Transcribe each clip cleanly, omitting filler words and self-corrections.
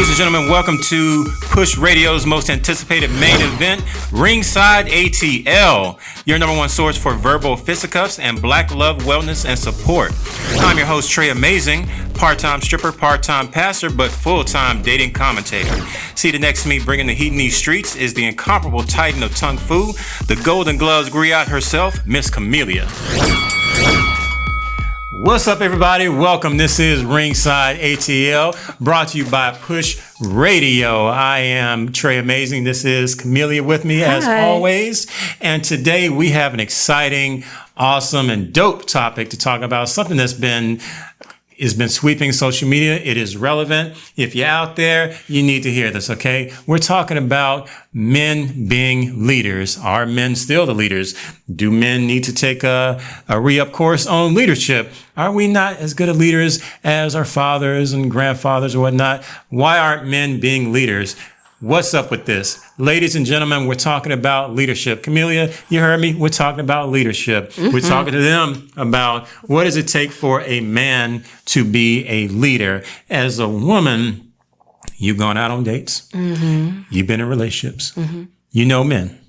Ladies and gentlemen, welcome to Push Radio's most anticipated main event, Ringside ATL, your number one source for verbal fisticuffs and black love, wellness, and support. I'm your host, Tre Amazing, part-time stripper, part-time pastor, but full-time dating commentator. Seated next to me, bringing the heat in these streets, is the incomparable titan of Tung Fu, the Golden Gloves griot herself, Miss Kimelia. What's up, everybody? Welcome. This is Ringside ATL, brought to you by Push Radio. I am Tre Amazing. This is Kimelia with me, as always. And today we have an exciting, awesome, and dope topic to talk about. Something that's been sweeping social media. It is relevant. If you're out there, you need to hear this, okay? We're talking about men being leaders. Are men still the leaders? Do men need to take a re-up course on leadership? Are we not as good of leaders as our fathers and grandfathers or whatnot? Why aren't men being leaders? What's up with this? Ladies and gentlemen, we're talking about leadership. Kimelia, you heard me. We're talking about leadership. Mm-hmm. We're talking to them about what does it take for a man to be a leader. As a woman, you've gone out on dates. Mm-hmm. You've been in relationships. Mm-hmm. You know men.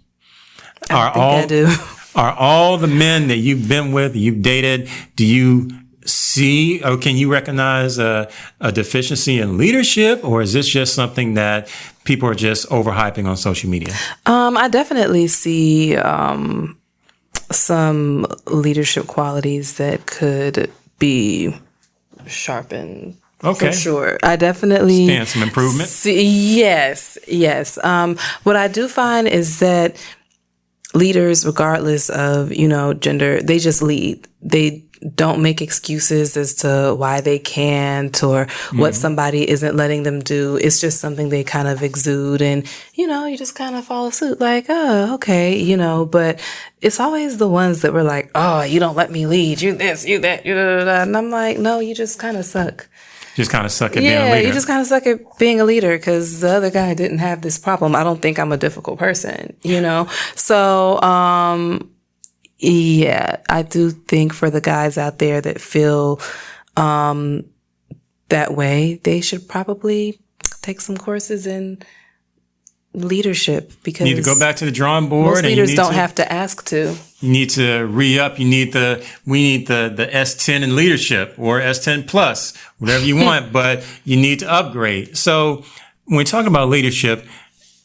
I do. Are all the men that you've been with, you've dated, do you see or can you recognize a deficiency in leadership, or is this just something that people are just overhyping on social media? I definitely see some leadership qualities that could be sharpened. Okay. For sure. I definitely stand some improvement. Yes. What I do find is that leaders, regardless of, gender, they just lead. They don't make excuses as to why they can't or what somebody isn't letting them do. It's just something they kind of exude, and, you just kind of follow suit like, oh, okay, but it's always the ones that were like, oh, you don't let me lead, you this, you that, you da, da, da. And I'm like, no, you just kind of suck. Just kind of suck at being a leader. Yeah, you just kind of suck at being a leader because the other guy didn't have this problem. I don't think I'm a difficult person, So, yeah, I do think for the guys out there that feel that way, they should probably take some courses in leadership, because you need to go back to the drawing board. Most leaders don't have to ask to. You need to re-up. We need the S10 in leadership, or S10 plus, whatever you want, but you need to upgrade. So when we're talking about leadership,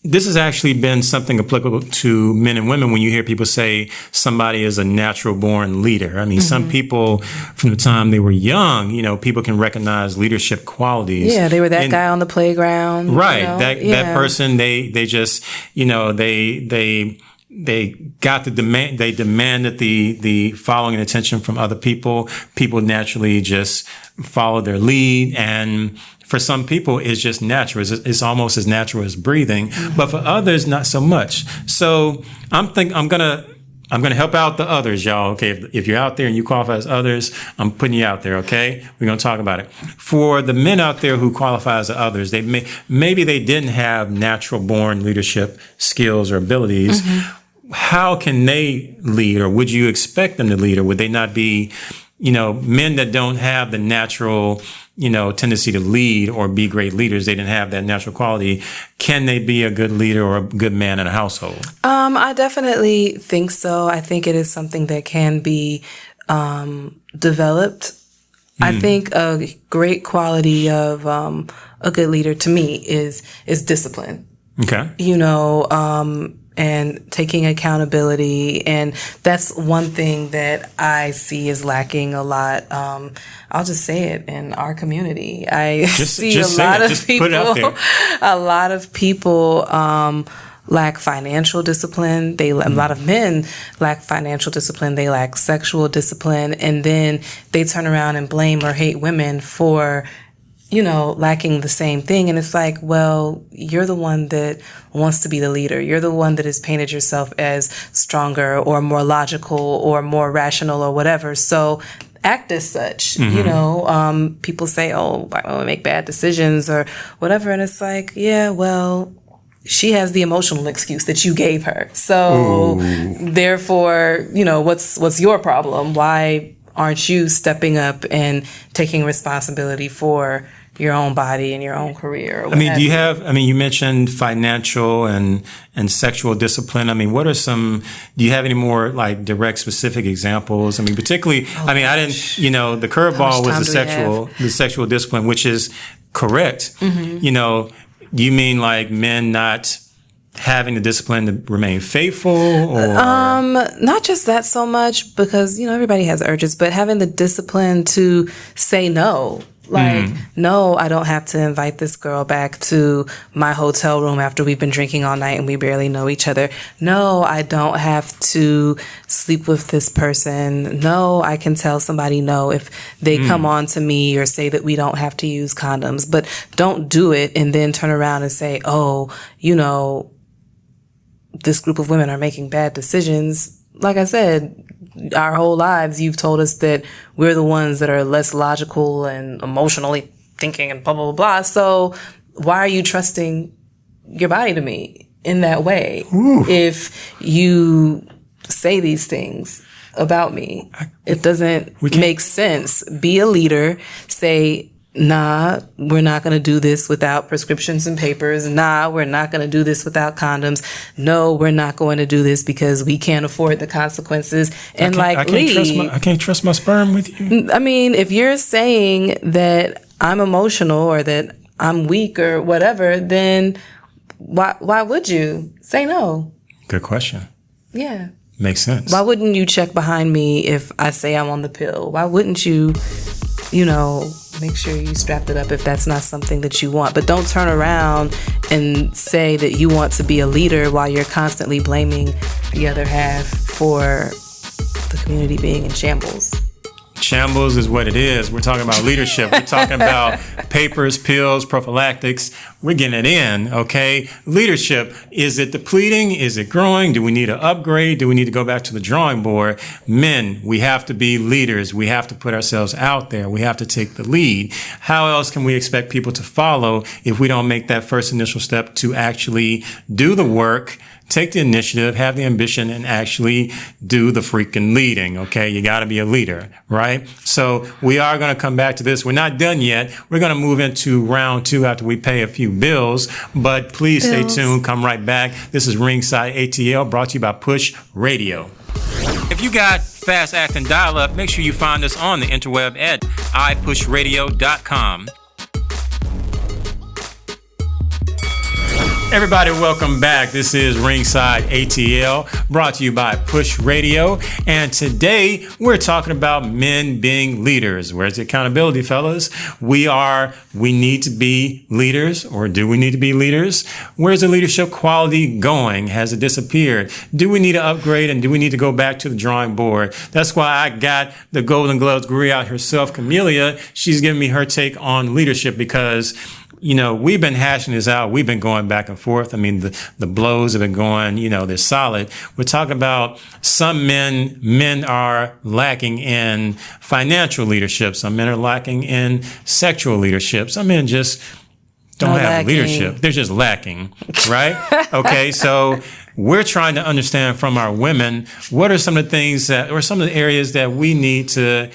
this has actually been something applicable to men and women. When you hear people say somebody is a natural born leader, I mean, some people from the time they were young, people can recognize leadership qualities. Yeah, they were that guy on the playground. Right. That person, they just, they got the demand, they demanded the following and attention from other people. People naturally just follow their lead, and for some people, it's just natural. It's almost as natural as breathing, but for others, not so much. So I'm gonna help out the others, y'all. Okay, if you're out there and you qualify as others, I'm putting you out there. Okay, we're gonna talk about it. For the men out there who qualify as others, maybe they didn't have natural born leadership skills or abilities. How can they lead, or would you expect them to lead, or would they not be, men that don't have the natural, tendency to lead or be great leaders? They didn't have that natural quality. Can they be a good leader or a good man in a household? I definitely think so. I think it is something that can be developed. I think a great quality of a good leader to me is discipline. Okay. And taking accountability. And that's one thing that I see is lacking a lot. I'll just say it, in our community. I see a lot of people lack financial discipline. A lot of men lack financial discipline. They lack sexual discipline. And then they turn around and blame or hate women for lacking the same thing. And it's like, well, you're the one that wants to be the leader. You're the one that has painted yourself as stronger or more logical or more rational or whatever. So act as such. People say, oh, black women make bad decisions or whatever. And it's like, yeah, well, she has the emotional excuse that you gave her. So therefore, what's your problem? Why aren't you stepping up and taking responsibility for your own body and your own career. I mean, you mentioned financial and sexual discipline. I mean, do you have any more like direct specific examples? I mean, particularly, the curveball was the sexual discipline, which is correct. Mm-hmm. You mean like men not having the discipline to remain faithful, or not just that so much, because everybody has urges, but having the discipline to say no. Like, no, I don't have to invite this girl back to my hotel room after we've been drinking all night and we barely know each other. No, I don't have to sleep with this person. No, I can tell somebody no if they come on to me or say that we don't have to use condoms. But don't do it and then turn around and say, oh, this group of women are making bad decisions. Like I said, our whole lives, you've told us that we're the ones that are less logical and emotionally thinking and blah, blah, blah, blah. So why are you trusting your body to me in that way? Ooh. If you say these things about me, it doesn't make sense. Be a leader. Say, nah, we're not going to do this without prescriptions and papers. Nah, we're not going to do this without condoms. No, we're not going to do this because we can't afford the consequences. And I can't trust my sperm with you. I mean, if you're saying that I'm emotional or that I'm weak or whatever, then why would you say no? Good question. Yeah. Makes sense. Why wouldn't you check behind me if I say I'm on the pill? Why wouldn't you, make sure you strapped it up if that's not something that you want? But don't turn around and say that you want to be a leader while you're constantly blaming the other half for the community being in shambles. Shambles is what it is. We're talking about leadership. We're talking about papers, pills, prophylactics. We're getting it in, okay? Leadership. Is it depleting? Is it growing? Do we need to upgrade? Do we need to go back to the drawing board? Men, we have to be leaders. We have to put ourselves out there. We have to take the lead. How else can we expect people to follow if we don't make that first initial step to actually do the work, take the initiative, have the ambition, and actually do the freaking leading, okay? You got to be a leader, right? So we are going to come back to this. We're not done yet. We're going to move into round 2 after we pay a few bills, but please stay tuned. Come right back. This is Ringside ATL, brought to you by Push Radio. If you got fast acting dial-up, make sure you find us on the interweb at ipushradio.com. Everybody, welcome back. This is Ringside ATL, brought to you by Push Radio. And today we're talking about men being leaders. Where's the accountability, fellas? We need to be leaders, or do we need to be leaders? Where's the leadership quality going? Has it disappeared? Do we need to upgrade, and do we need to go back to the drawing board? That's why I got the Golden Gloves guru out herself, Kimelia. She's giving me her take on leadership because we've been hashing this out. We've been going back and forth. I mean, the blows have been going, they're solid. We're talking about some men are lacking in financial leadership. Some men are lacking in sexual leadership. Some men just don't have leadership. They're just lacking, right? Okay, so we're trying to understand from our women, what are some of the things or some of the areas that we need to,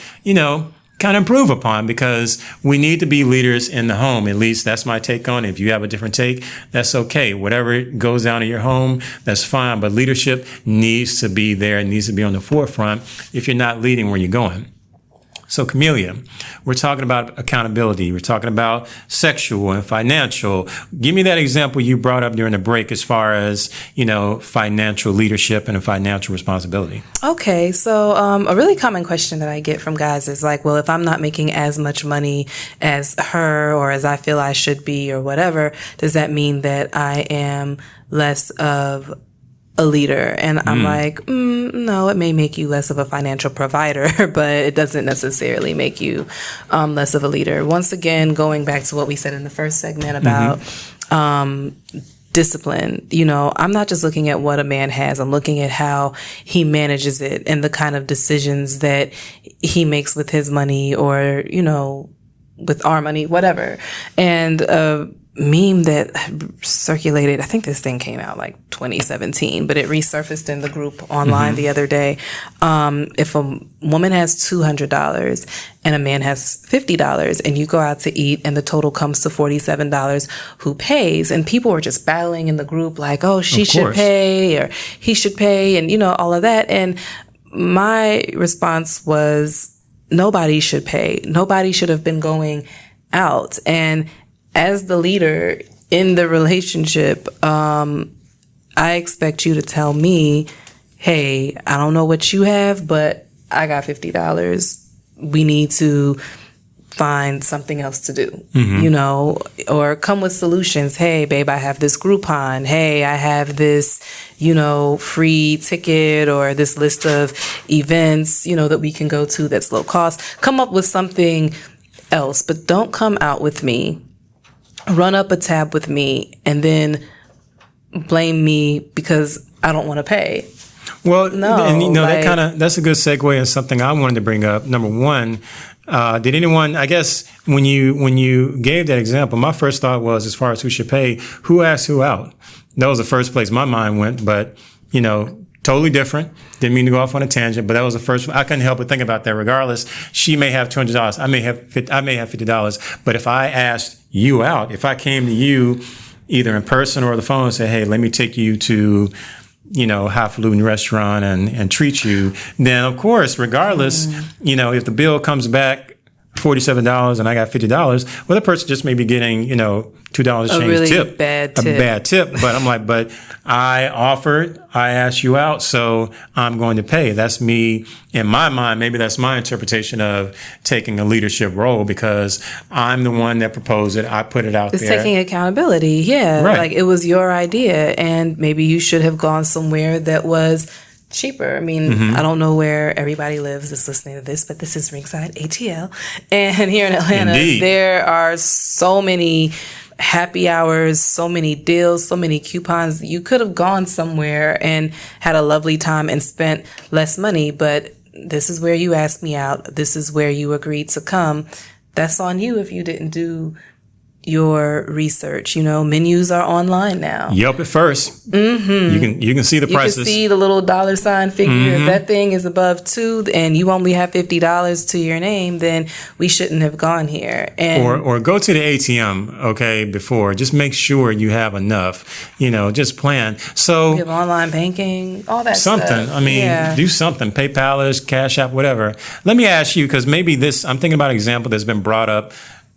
kind of improve upon, because we need to be leaders in the home. At least that's my take on it. If you have a different take, that's okay. Whatever goes down in your home, that's fine. But leadership needs to be there. It needs to be on the forefront if you're not leading where you're going. So, Kimelia, we're talking about accountability. We're talking about sexual and financial. Give me that example you brought up during the break as far as, financial leadership and a financial responsibility. Okay. So, a really common question that I get from guys is like, well, if I'm not making as much money as her or as I feel I should be or whatever, does that mean that I am less of a leader? And I'm like, no, it may make you less of a financial provider, but it doesn't necessarily make you less of a leader. Once again, going back to what we said in the first segment about discipline, I'm not just looking at what a man has. I'm looking at how he manages it and the kind of decisions that he makes with his money or, with our money, whatever. And meme that circulated. I think this thing came out like 2017, but it resurfaced in the group online the other day. If a woman has $200 and a man has $50 and you go out to eat and the total comes to $47, who pays? And people were just battling in the group like, oh, she should pay or he should pay, and, you know, all of that. And my response was, nobody should pay. Nobody should have been going out. And as the leader in the relationship, I expect you to tell me, hey, I don't know what you have, but I got $50. We need to find something else to do, you know, or come with solutions. Hey, babe, I have this Groupon. Hey, I have this, you know, free ticket or this list of events, you know, that we can go to that's low cost. Come up with something else, but don't come out with me, run up a tab with me, and then blame me because I don't want to pay. Well, no, and you know, like, that's a good segue and something I wanted to bring up. Number one, did anyone, I guess when you gave that example, my first thought was, as far as who should pay, who asked who out? That was the first place my mind went, but, you know, totally different. Didn't mean to go off on a tangent, but that was the first. I couldn't help but think about that. Regardless, she may have $200. I may have $50. But if I asked you out, if I came to you either in person or the phone and said, "Hey, let me take you to, you know, highfalutin restaurant and treat you," then of course, regardless, you know, if the bill comes back $47 and I got $50, well, the person just may be getting, you know, $2 change really tip. Bad tip. A bad tip. But I'm like, but I offered, I asked you out, so I'm going to pay. That's me, in my mind, maybe that's my interpretation of taking a leadership role, because I'm the one that proposed it. I put it out there. It's taking accountability. Yeah. Right. Like, it was your idea, and maybe you should have gone somewhere that was cheaper. I mean, I don't know where everybody lives that's listening to this, but this is Ringside ATL. And here in Atlanta, there are so many happy hours, so many deals, so many coupons. You could have gone somewhere and had a lovely time and spent less money, but this is where you asked me out. This is where you agreed to come. That's on you if you didn't do your research. You know, menus are online now. Yelp it first. You can see the prices. You can see the little $ figure. If that thing is above $2 and you only have $50 to your name, then we shouldn't have gone here. And or go to the ATM, okay, before. Just make sure you have enough. You know, just plan. So we have online banking, all that something. stuff. I mean, do something. PayPal-ish, Cash App, whatever. Let me ask you, because maybe this, I'm thinking about an example that's been brought up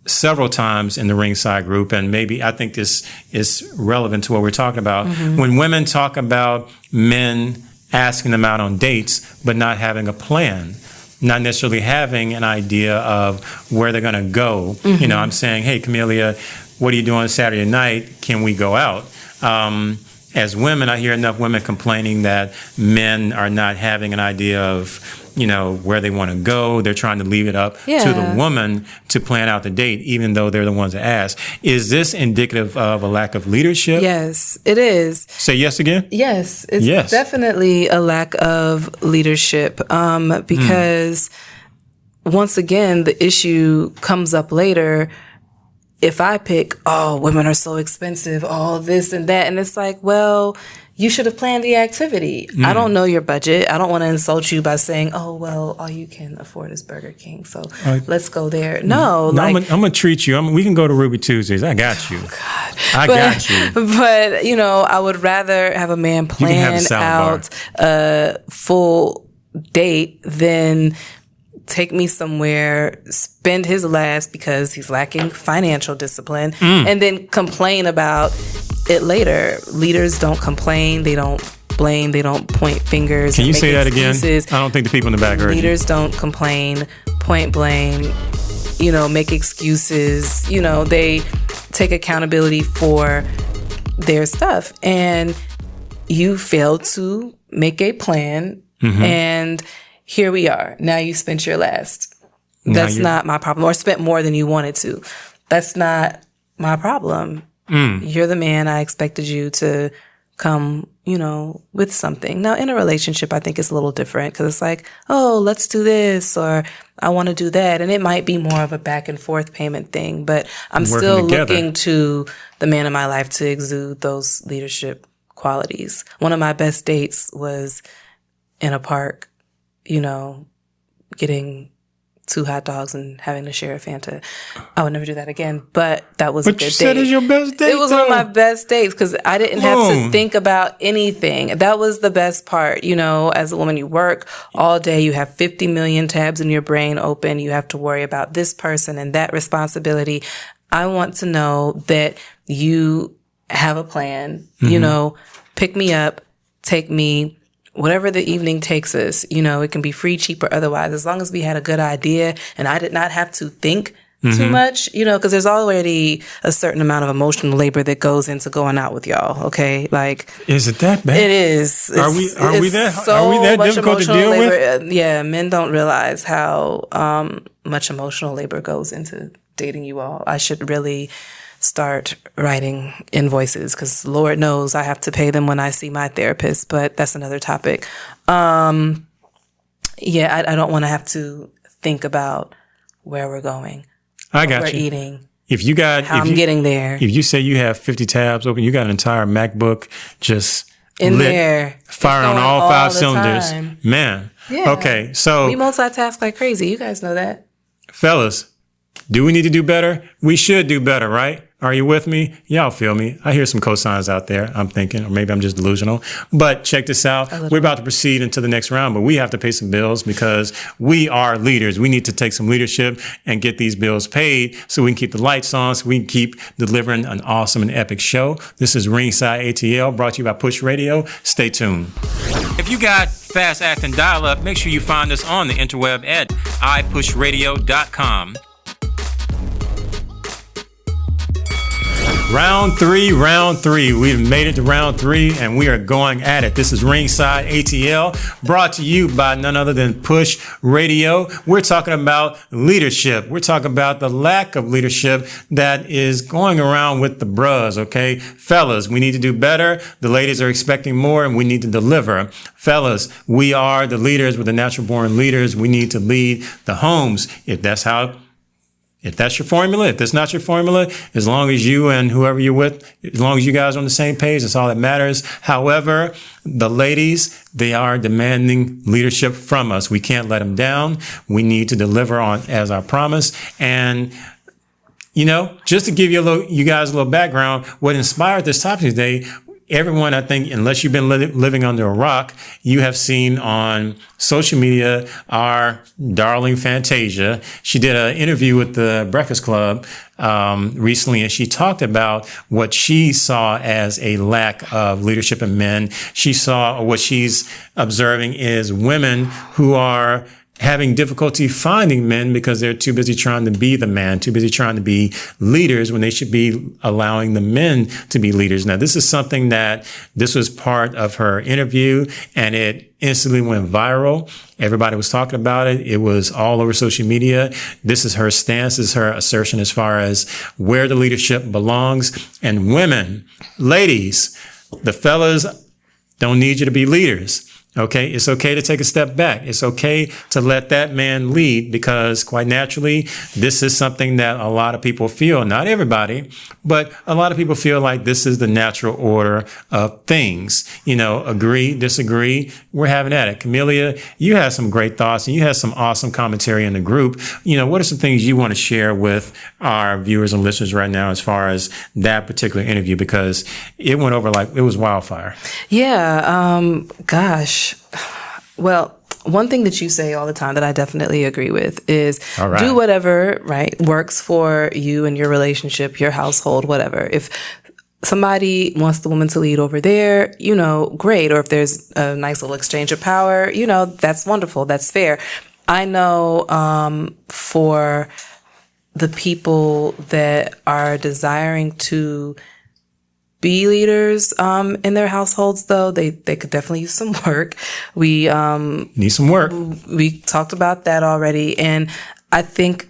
several times in the Ringside group, and maybe I think this is relevant to what we're talking about. When women talk about men asking them out on dates, but not having a plan, not necessarily having an idea of where they're going to go. You know, I'm saying, hey, Kimelia, what are you doing Saturday night? Can we go out? As women, I hear enough women complaining that men are not having an idea of, you know, where they want to go. They're trying to leave it up to the woman to plan out the date, even though they're the ones that ask. Is this indicative of a lack of leadership? Yes, it is. Say yes again? Yes, it's definitely a lack of leadership, because once again, the issue comes up later. If I pick, oh, women are so expensive, all this and that, and it's like, well, you should have planned the activity. I don't know your budget. I don't want to insult you by saying, oh, well, all you can afford is Burger King, so let's go there. No, like, I'm going to treat you. We can go to Ruby Tuesdays. I got you. Oh, God. Got you. But, you know, I would rather have a man plan out a full date than take me somewhere, spend his last because he's lacking financial discipline, and then complain about it later. Leaders don't complain. They don't blame. They don't point fingers. Can you say that again? I don't think the people in the back heard you. Leaders don't complain, point blame, you know, make excuses. You know, they take accountability for their stuff. And you failed to make a plan, and here we are. Now you spent your last. That's not my problem. Or spent more than you wanted to. That's not my problem. You're the man. I expected you to come, with something. Now, in a relationship, I think it's a little different because it's like, oh, let's do this, or I want to do that. And it might be more of a back and forth payment thing, but I'm still looking to the man in my life to exude those leadership qualities. One of my best dates was in a park, getting 2 hot dogs and having to share a Fanta. I would never do that again, but that was a good date. But you said it's your best date, it was one of my best dates because I didn't have to think about anything. That was the best part. As a woman, you work all day. You have 50 million tabs in your brain open. You have to worry about this person and that responsibility. I want to know that you have a plan, pick me up, take me, whatever the evening takes us, it can be free, cheap, or otherwise, as long as we had a good idea and I did not have to think too much, because there's already a certain amount of emotional labor that goes into going out with y'all. Okay. Like, is it that bad? It is. Are we that difficult to deal with? Yeah. Men don't realize how, much emotional labor goes into dating you all. I should really start writing invoices because Lord knows I have to pay them when I see my therapist, but that's another topic. I don't want to have to think about where we're going. I got what you. We're eating. I'm getting there. If you say you have 50 tabs open, you got an entire MacBook just in lit, there, firing on all 5 cylinders. Time. Man. Yeah. Okay. So we multitask like crazy. You guys know that. Fellas, do we need to do better? We should do better, right? Are you with me? Y'all feel me? I hear some cosigns out there, I'm thinking, or maybe I'm just delusional. But check this out. We're about to proceed into the next round, but we have to pay some bills because we are leaders. We need to take some leadership and get these bills paid so we can keep the lights on, so we can keep delivering an awesome and epic show. This is Ringside ATL, brought to you by Push Radio. Stay tuned. If you got fast acting dial-up, make sure you find us on the interweb at ipushradio.com. Round three. We've made it to round 3 and we are going at it. This is Ringside ATL, brought to you by none other than Push Radio. We're talking about leadership. We're talking about the lack of leadership that is going around with the bros, okay? Fellas, we need to do better. The ladies are expecting more and we need to deliver. Fellas, we are the leaders. We're the natural born leaders. We need to lead the homes. If that's your formula, if that's not your formula, as long as you and whoever you're with, as long as you guys are on the same page, that's all that matters. However, the ladies, they are demanding leadership from us. We can't let them down. We need to deliver on as our promise. And, just to give you guys a little background, what inspired this topic today, everyone, I think, unless you've been living under a rock, you have seen on social media our darling Fantasia. She did an interview with the Breakfast Club recently, and she talked about what she saw as a lack of leadership in men. She saw what she's observing is women who are having difficulty finding men because they're too busy trying to be the man, too busy trying to be leaders when they should be allowing the men to be leaders. Now, this is something this was part of her interview and it instantly went viral. Everybody was talking about it. It was all over social media. This is her stance, this is her assertion as far as where the leadership belongs. And women, ladies, the fellas don't need you to be leaders. Okay, it's okay to take a step back. It's okay to let that man lead because quite naturally, this is something that a lot of people feel, not everybody, but a lot of people feel like this is the natural order of things. Agree, disagree, we're having at it. Kimelia, you had some great thoughts and you had some awesome commentary in the group. What are some things you want to share with our viewers and listeners right now as far as that particular interview? Because it went over like it was wildfire. Yeah, gosh. Well, one thing that you say all the time that I definitely agree with is do whatever, works for you and your relationship, your household, whatever. If somebody wants the woman to lead over there, great. Or if there's a nice little exchange of power, that's wonderful. That's fair. I know for the people that are desiring to be leaders in their households, though, they could definitely use some work. We need some work. We talked about that already. And I think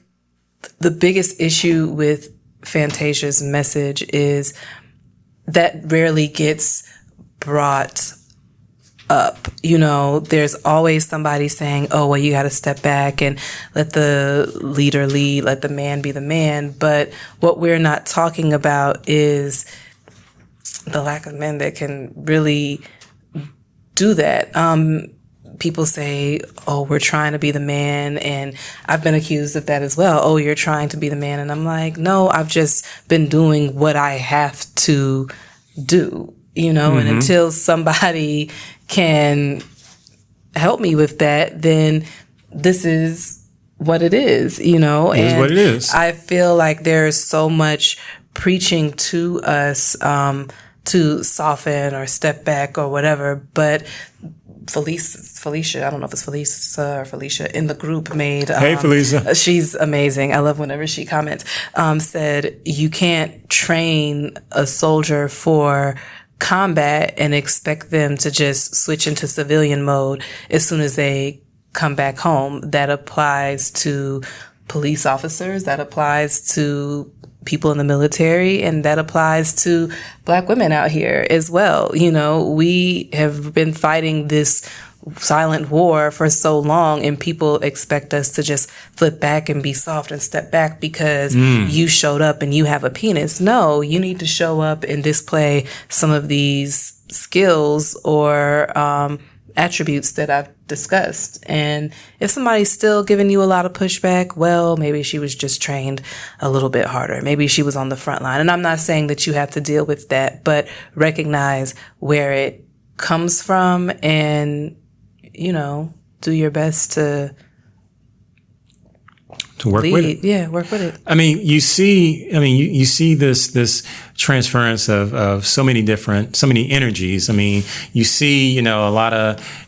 the biggest issue with Fantasia's message is that rarely gets brought up. You know, there's always somebody saying, oh, well, you got to step back and let the leader lead, let the man be the man. But what we're not talking about is the lack of men that can really do that. People say, oh, we're trying to be the man. And I've been accused of that as well. Oh, you're trying to be the man. And I'm like, no, I've just been doing what I have to do, you know, and until somebody can help me with that, then this is what it is, you know. It is what it is. I feel like there's so much preaching to us to soften or step back or whatever, but Felicia, I don't know if it's Felisa or Felicia in the group made. Hey, Felisa. She's amazing. I love whenever she comments. Said you can't train a soldier for combat and expect them to just switch into civilian mode as soon as they come back home. That applies to police officers. That applies to people in the military, and that applies to Black women out here as well. You know, we have been fighting this silent war for so long, and people expect us to just flip back and be soft and step back because you showed up and you have a penis. No, you need to show up and display some of these skills or attributes that I've discussed. And if somebody's still giving you a lot of pushback, well, maybe she was just trained a little bit harder. Maybe she was on the front line. And I'm not saying that you have to deal with that, but recognize where it comes from and, you know, do your best to work lead. with it. Yeah, work with it. I mean, you see this transference of so many energies. I mean, you see, you know, a lot of,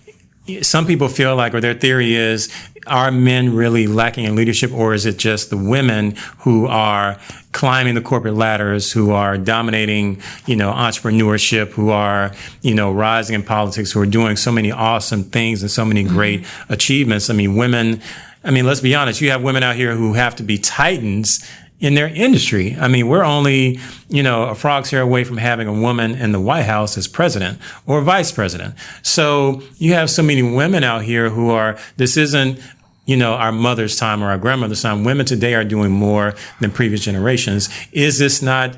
some people feel like, or their theory is, are men really lacking in leadership, or is it just the women who are climbing the corporate ladders, who are dominating, you know, entrepreneurship, who are, you know, rising in politics, who are doing so many awesome things and so many great achievements? I mean, women, let's be honest, you have women out here who have to be titans in their industry. I mean, we're only, you know, a frog's hair away from having a woman in the White House as president or vice president. So you have so many women out here who are, this isn't, you know, our mother's time or our grandmother's time. Women today are doing more than previous generations. Is this not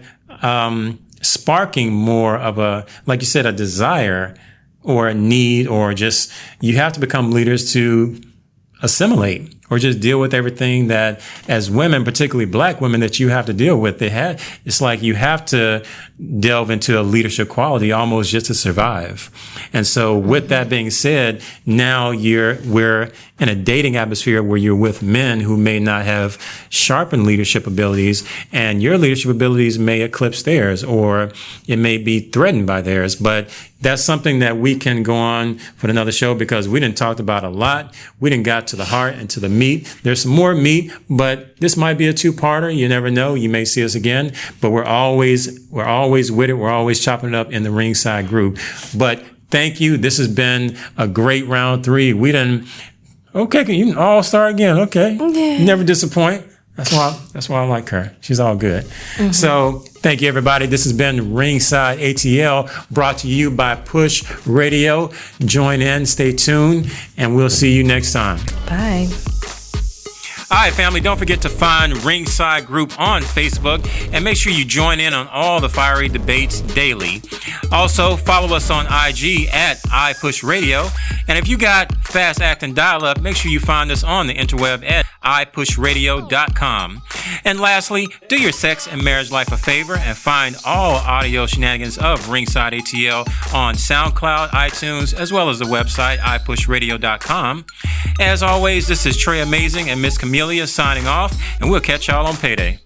sparking more of a, like you said, a desire or a need, or just, you have to become leaders to assimilate or just deal with everything that, as women, particularly Black women, that you have to deal with? It's like you have to delve into a leadership quality almost just to survive. And so with that being said, now we're in a dating atmosphere where you're with men who may not have sharpened leadership abilities, and your leadership abilities may eclipse theirs, or it may be threatened by theirs. But that's something that we can go on for another show, because we didn't talk about a lot. We didn't got to the heart and to the meat. There's some more meat, but this might be a two-parter. You never know. You may see us again, but we're always with it. We're always chopping it up in the Ringside group. But thank you. This has been a great round 3. We done, okay, you can all start again. Okay. Yeah. Never disappoint. That's why I like her. She's all good. So thank you, everybody. This has been Ringside ATL, brought to you by Push Radio. Join in, stay tuned, and we'll see you next time. Bye. All right, family, don't forget to find Ringside Group on Facebook, and make sure you join in on all the fiery debates daily. Also, follow us on IG at iPushRadio. And if you got fast-acting dial-up, make sure you find us on the interweb at iPushRadio.com. And lastly, do your sex and marriage life a favor and find all audio shenanigans of Ringside ATL on SoundCloud, iTunes, as well as the website iPushRadio.com. As always, this is Tre Amazing and Miss Kimelia signing off, and we'll catch y'all on payday.